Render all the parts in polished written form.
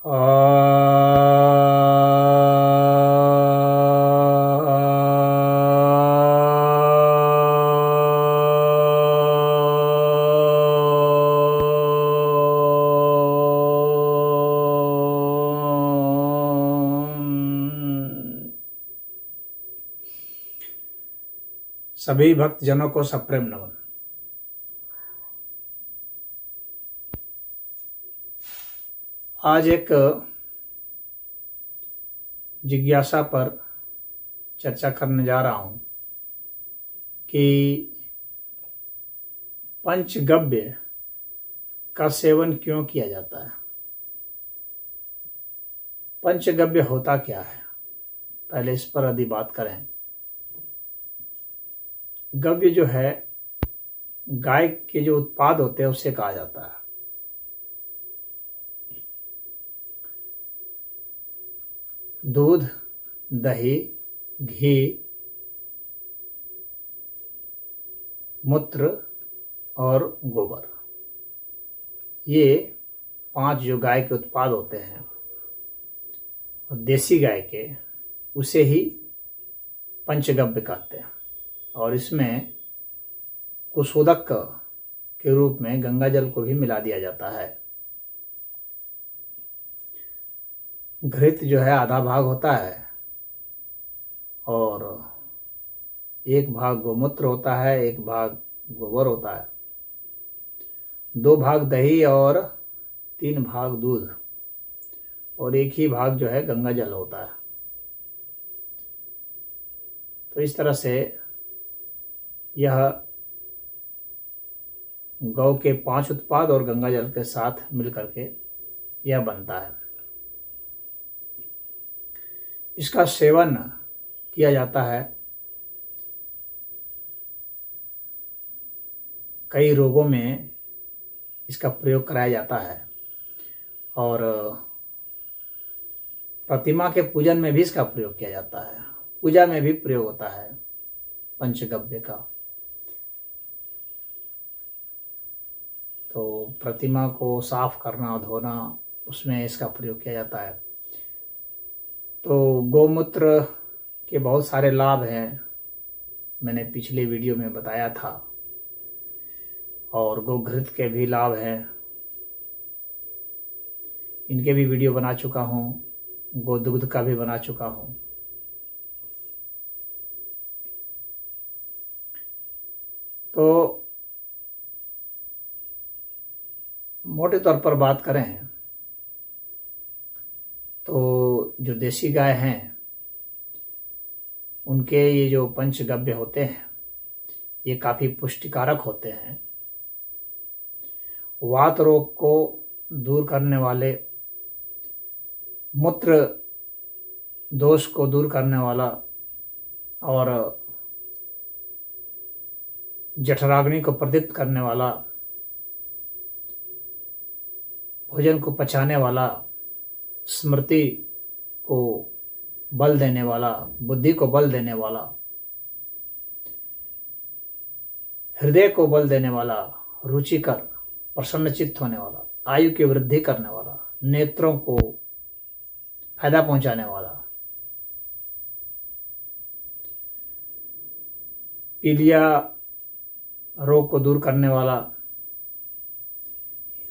सभी भक्तजनों को सप्रेम नमन। आज एक जिज्ञासा पर चर्चा करने जा रहा हूं कि पंचगव्य का सेवन क्यों किया जाता है। पंचगव्य होता क्या है, पहले इस पर यदि बात करें। गव्य जो है गाय के जो उत्पाद होते हैं उससे कहा जाता है। दूध, दही, घी, मूत्र और गोबर, ये 5 जो गाय के उत्पाद होते हैं और देसी गाय के, उसे ही पंचगव्य कहते हैं। और इसमें कुशोदक के रूप में गंगा जल को भी मिला दिया जाता है। घृत जो है आधा भाग होता है और 1 भाग गोमूत्र होता है, 1 भाग गोबर होता है, 2 भाग दही और 3 भाग दूध और 1 ही भाग जो है गंगा जल होता है। तो इस तरह से यह गौ के 5 उत्पाद और गंगा जल के साथ मिलकर के यह बनता है। इसका सेवन किया जाता है कई रोगों में, इसका प्रयोग कराया जाता है और प्रतिमा के पूजन में भी इसका प्रयोग किया जाता है। पूजा में भी प्रयोग होता है पंचगव्य का। तो प्रतिमा को साफ करना, धोना, उसमें इसका प्रयोग किया जाता है। तो गौमूत्र के बहुत सारे लाभ हैं, मैंने पिछले वीडियो में बताया था। और गोघृत के भी लाभ हैं, इनके भी वीडियो बना चुका हूँ। गोदुग्ध का भी बना चुका हूँ। तो मोटे तौर पर बात करें तो जो देसी गाय हैं उनके ये जो पंचगव्य होते हैं ये काफ़ी पुष्टिकारक होते हैं। वात रोग को दूर करने वाले, मूत्र दोष को दूर करने वाला और जठराग्नि को प्रदीप्त करने वाला, भोजन को पचाने वाला, स्मृति को बल देने वाला, बुद्धि को बल देने वाला, हृदय को बल देने वाला, रुचिकर, प्रसन्नचित्त होने वाला, आयु की वृद्धि करने वाला, नेत्रों को फायदा पहुंचाने वाला, पीलिया रोग को दूर करने वाला,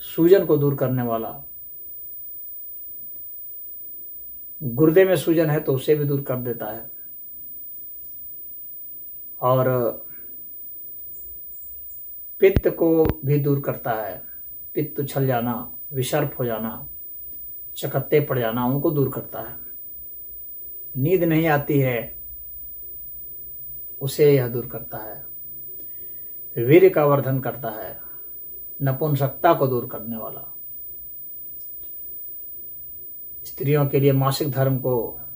सूजन को दूर करने वाला, गुर्दे में सूजन है तो उसे भी दूर कर देता है, और पित्त को भी दूर करता है। पित्त उछल जाना, विषर्प हो जाना, चकत्ते पड़ जाना, उनको दूर करता है। नींद नहीं आती है उसे यह दूर करता है। वीर्य का वर्धन करता है, नपुंसकता को दूर करने वाला, स्त्रियों के लिए मासिक धर्म को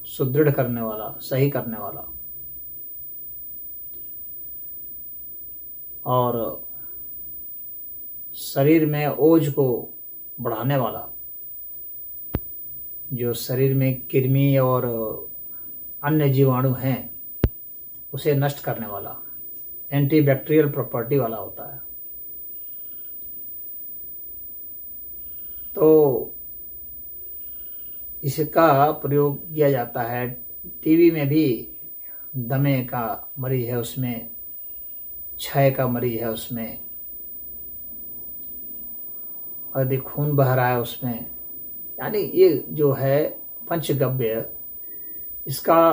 सुदृढ़ करने वाला, सही करने वाला, और शरीर में ओज को बढ़ाने वाला, जो शरीर में कृमि और अन्य जीवाणु हैं उसे नष्ट करने वाला, एंटीबैक्टीरियल प्रॉपर्टी वाला होता है। तो इसका प्रयोग किया जाता है। टीबी में भी दमे का मरीज है उसमें, क्षय का मरीज है उसमें, यदि खून बह रहा है उसमें, यानी ये जो है पंचगव्य, इसका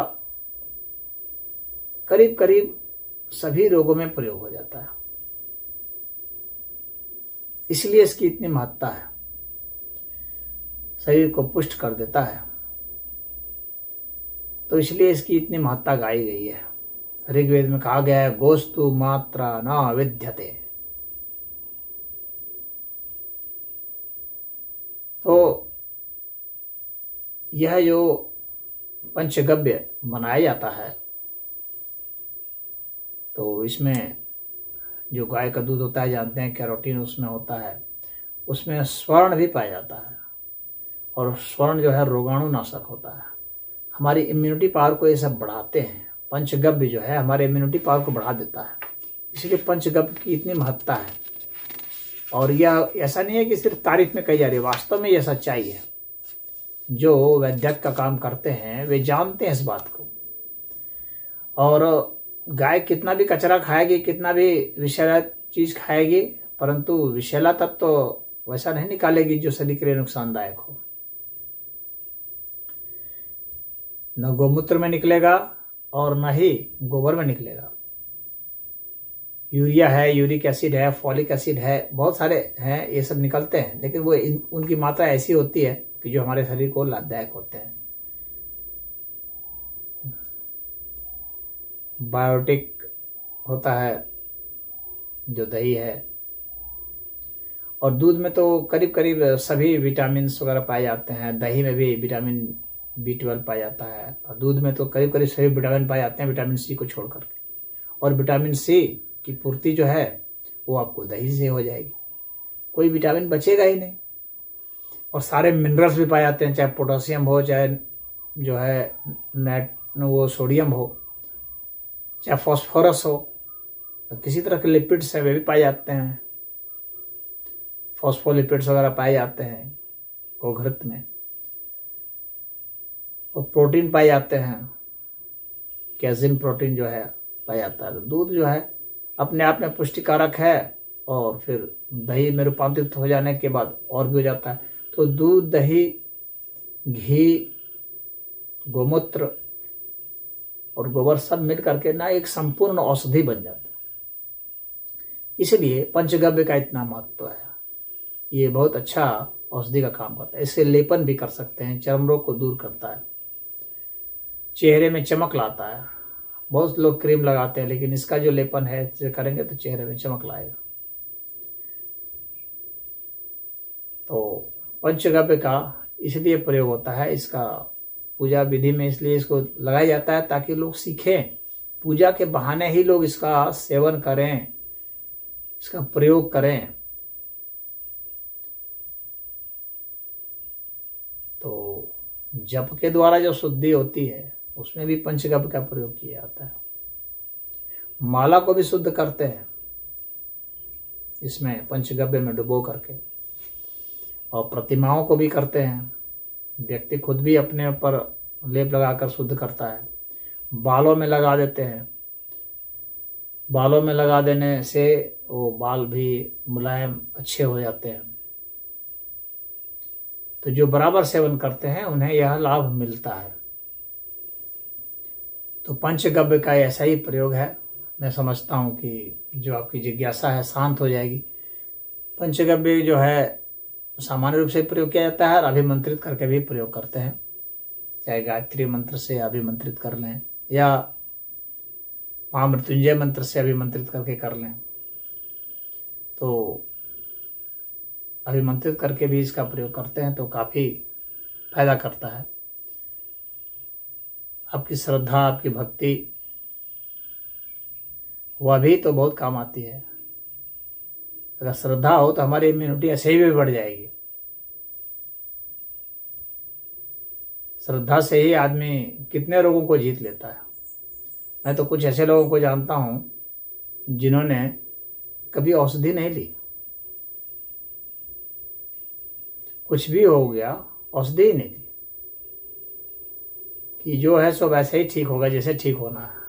करीब करीब सभी रोगों में प्रयोग हो जाता है। इसलिए इसकी इतनी महत्ता है, शरीर को पुष्ट कर देता है, तो इसलिए इसकी इतनी महत्ता गाई गई है। ऋग्वेद में कहा गया है गोस्तु मात्रा न विद्यते। तो यह जो पंचगव्य बनाया जाता है, तो इसमें जो गाय का दूध होता है, जानते हैं कैरोटीन उसमें होता है, उसमें स्वर्ण भी पाया जाता है, और स्वर्ण जो है रोगाणुनाशक होता है, हमारी इम्यूनिटी पावर को ये सब बढ़ाते हैं। पंचगव्य जो है हमारे इम्यूनिटी पावर को बढ़ा देता है, इसलिए पंचगव्य की इतनी महत्ता है। और यह ऐसा नहीं है कि सिर्फ तारीफ में कही जा रही है, वास्तव में यह सच्चाई है। जो वैद्यक का काम करते हैं वे जानते हैं इस बात को। और गाय कितना भी कचरा खाएगी, कितना भी विषैला चीज खाएगी, परंतु विषैला तत्व तो वैसा नहीं निकालेगी जो शरीर के लिए नुकसानदायक हो। न गोमूत्र में निकलेगा और न ही गोबर में निकलेगा। यूरिया है, यूरिक एसिड है, फॉलिक एसिड है, बहुत सारे हैं, ये सब निकलते हैं, लेकिन वो उनकी मात्रा ऐसी होती है कि जो हमारे शरीर को लाभदायक होते हैं। बायोटिक होता है जो दही है, और दूध में तो करीब करीब सभी विटामिन वगैरह पाए जाते हैं। दही में भी विटामिन B12 पाया जाता है, और दूध में तो करीब करीब सभी विटामिन पाए जाते हैं, विटामिन C को छोड़ करके। और विटामिन C की पूर्ति जो है वो आपको दही से हो जाएगी, कोई विटामिन बचेगा ही नहीं। और सारे मिनरल्स भी पाए जाते हैं, चाहे पोटेशियम हो, चाहे जो है वो सोडियम हो, चाहे फॉस्फोरस हो, किसी तरह के लिपिड्स हैं वे भी पाए जाते हैं, फॉस्फोलिपिड्स वगैरह पाए जाते हैं गोघृत में। और प्रोटीन पाए जाते हैं, कैजिन प्रोटीन जो है पाया जाता है। तो दूध जो है अपने आप में पुष्टिकारक है, और फिर दही में रूपांतरित हो जाने के बाद और भी हो जाता है। तो दूध, दही, घी, गोमूत्र और गोबर सब मिल करके ना एक संपूर्ण औषधि बन जाता है। इसलिए पंचगव्य का इतना महत्व है। ये बहुत अच्छा औषधि का काम करता है। इससे लेपन भी कर सकते हैं, चर्म रोग को दूर करता है, चेहरे में चमक लाता है। बहुत लोग क्रीम लगाते हैं, लेकिन इसका जो लेपन है इसे करेंगे तो चेहरे में चमक लाएगा। तो पंचगव्य का इसलिए प्रयोग होता है, इसका पूजा विधि में इसलिए इसको लगाया जाता है ताकि लोग सीखें, पूजा के बहाने ही लोग इसका सेवन करें, इसका प्रयोग करें। तो जप के द्वारा जो शुद्धि होती है उसमें भी पंचगव्य का प्रयोग किया जाता है। माला को भी शुद्ध करते हैं इसमें पंचगव्य में डुबो करके, और प्रतिमाओं को भी करते हैं। व्यक्ति खुद भी अपने ऊपर लेप लगाकर शुद्ध करता है, बालों में लगा देते हैं। बालों में लगा देने से वो बाल भी मुलायम अच्छे हो जाते हैं। तो जो बराबर सेवन करते हैं उन्हें यह लाभ मिलता है। तो पंचगव्य का ऐसा ही प्रयोग है। मैं समझता हूँ कि जो आपकी जिज्ञासा है शांत हो जाएगी। पंचगव्य जो है सामान्य रूप से प्रयोग किया जाता है, और अभिमंत्रित करके भी प्रयोग करते हैं, चाहे गायत्री मंत्र से अभिमंत्रित कर लें या महामृत्युंजय मंत्र से अभिमंत्रित करके कर लें। तो अभिमंत्रित करके भी इसका प्रयोग करते हैं तो काफ़ी फायदा करता है। आपकी श्रद्धा, आपकी भक्ति, वह भी तो बहुत काम आती है। अगर श्रद्धा हो तो हमारी इम्यूनिटी ऐसे ही भी बढ़ जाएगी। श्रद्धा से ही आदमी कितने रोगों को जीत लेता है। मैं तो कुछ ऐसे लोगों को जानता हूँ जिन्होंने कभी औषधि नहीं ली, कुछ भी हो गया औषधि ही नहीं ली, कि जो है सो वैसे ही ठीक होगा जैसे ठीक होना है,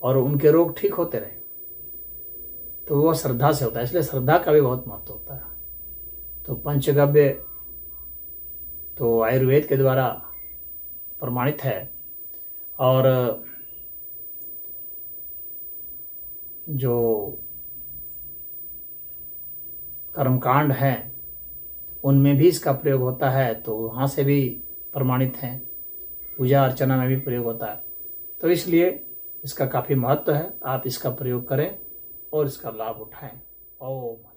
और उनके रोग ठीक होते रहे, तो वो श्रद्धा से होता है। इसलिए श्रद्धा का भी बहुत महत्व होता है। तो पंचगव्य तो आयुर्वेद के द्वारा प्रमाणित है, और जो कर्मकांड हैं उनमें भी इसका प्रयोग होता है, तो वहाँ से भी प्रमाणित हैं। पूजा अर्चना में भी प्रयोग होता है। तो इसलिए इसका काफ़ी महत्व है। आप इसका प्रयोग करें और इसका लाभ उठाएं। ओम।